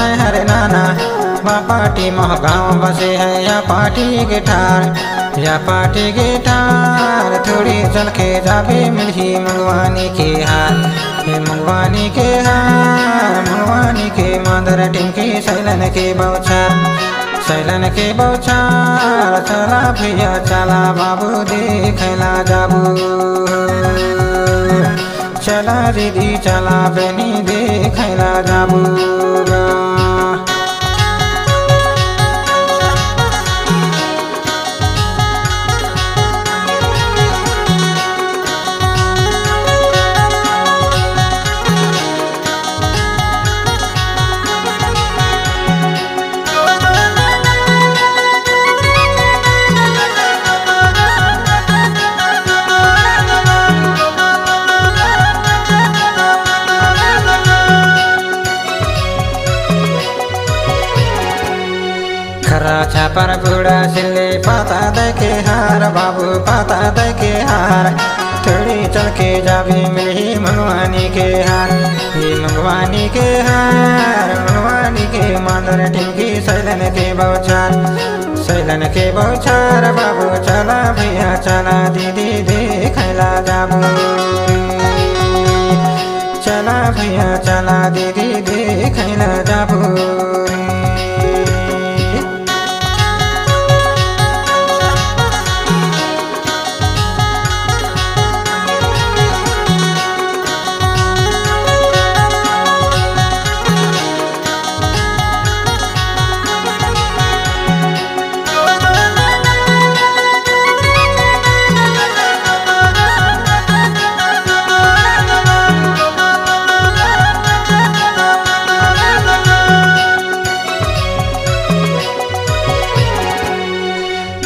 है हरे नाना। पाटी मोह गाँव बसे है या पाटी गिटार, या पाटी गिटार। थोड़ी चल के जाबे मिली मंगवानी के हार, मंगवानी के हार, मंगवानी के मादर टिमकी सैलन के बौछार, सैलन के बौछार। चला भैया चला बाबू देखला जाबू, चला दीदी चला बहनी देखला जाबू। खरा छापर बूढ़ा सिले पाता दे के हार, बाबू पाता दे के हार। थोड़ी चल के जाबे मिली मंगवानी के हार, ये मंगवानी के हार, मंगवानी के मादर टिमकी सैलन के बौछार, सैलन के बौछार। बाबू चला भैया चला दीदी देखला जाबू, चला भैया चला दीदी देखला जाबू।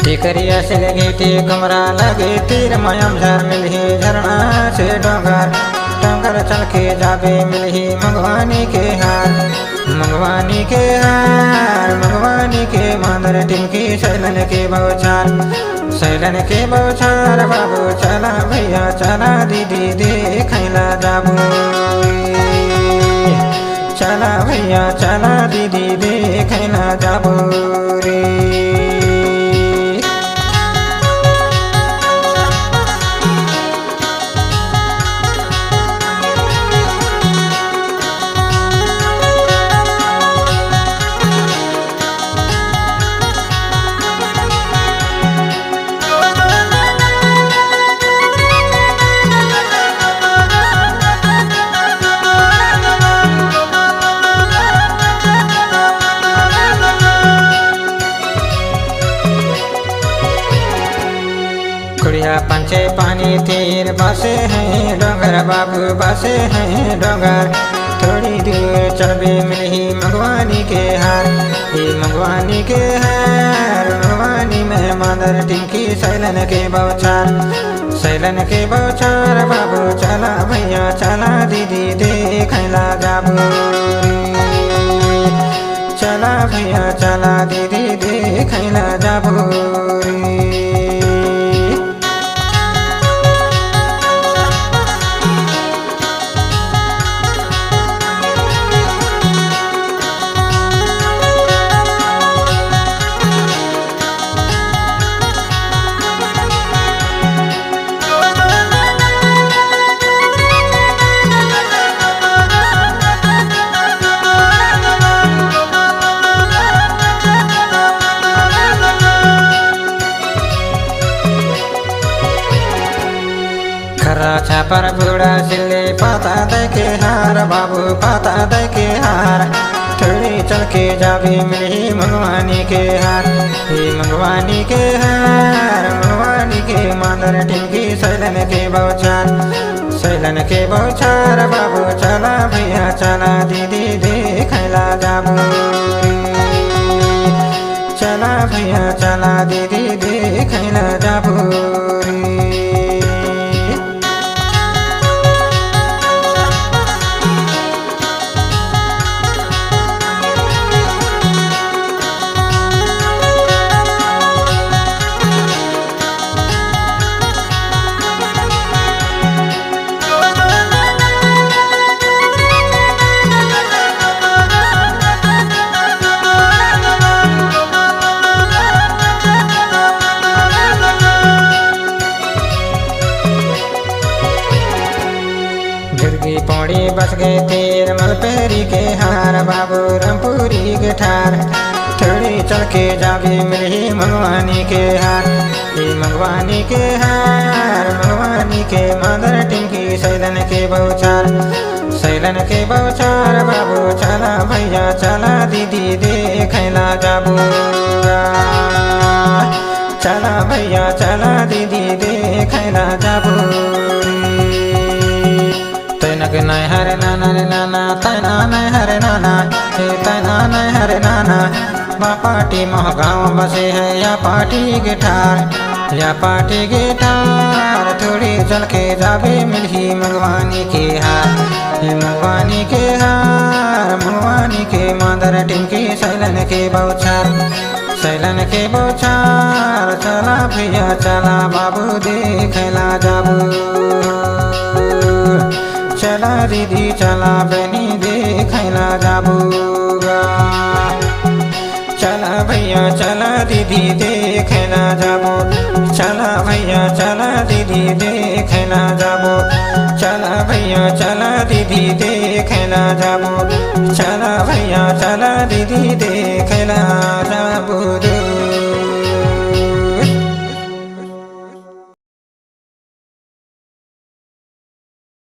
टिकरिया से लगे टी कमरा लगे तीर मयम झर मिलही झरना से डोंगर, डोंगर चल के जाबे मिलही मंगवानी के हार, मंगवानी के हार, मंगवानी के मादर टिमकी सैलन के बौछार, सैलन के बौछार। बाबू चला भैया चला दीदी देखला जाबू, चला भैया चला दीदी देखला जाबू रे। कुड़िया पंचे पानी तीर बसे हैं डोंगर, बाबू बसे हैं डोंगर। थोड़ी दूर चलबे मिलही मंगवानी के हार, ये मंगवानी के हार, मंगवानी में मादर टिमकी सैलन के बौछार, सैलन के बौछार। बाबू चला भैया चला दीदी देखला जाबू, चला भैया चला दीदी देखला जाबू। खरा छापर बूढ़ा सिले पाता दे के हार, बाबू पाता दे के हार। थोड़ी चल के जाबे मिली मंगवानी के हार, ये मंगवानी के हार, मंगवानी के मादर टिमकी सैलन के बौछार, सैलन के बौछार। बाबू चला भैया चला दीदी देखला जाबू, चला भैया चला दीदी देखला जाबू। के तेल मलपेरी के हार बाबू रामपुरी के ठार थोड़ी चल के जाबी मिली मंगवानी के हार मंगवानी के हार मंगवानी के मादर टिंकी सैलन के बौछार सैलन के बौछार बाबू चला भैया चला दीदी देखला जाबू चला भैया चला दीदी देखला जाबू तैनक नहीं हरे नाना रे नाना तैना नहीं हरे नाना तैना नहीं हरे नाना पाटी मोह गाँव बसे है या पाटी गिटार या पाटी गिटार थोड़ी चल के जाबे मिली मंगवानी के हार मंगवानी के हार मंगवानी के मादर टिंकी सैलन के बौछार सैलन के बौछार चला भैया चला बाबू देखला जाबू चला दीदी चला बहनी देखला जाबूगा चला भैया चला दीदी देखला जाबो चला भैया चला दीदी देखला जाबो चला भैया चला दीदी देखला जाबो चला भैया चला दीदी देखला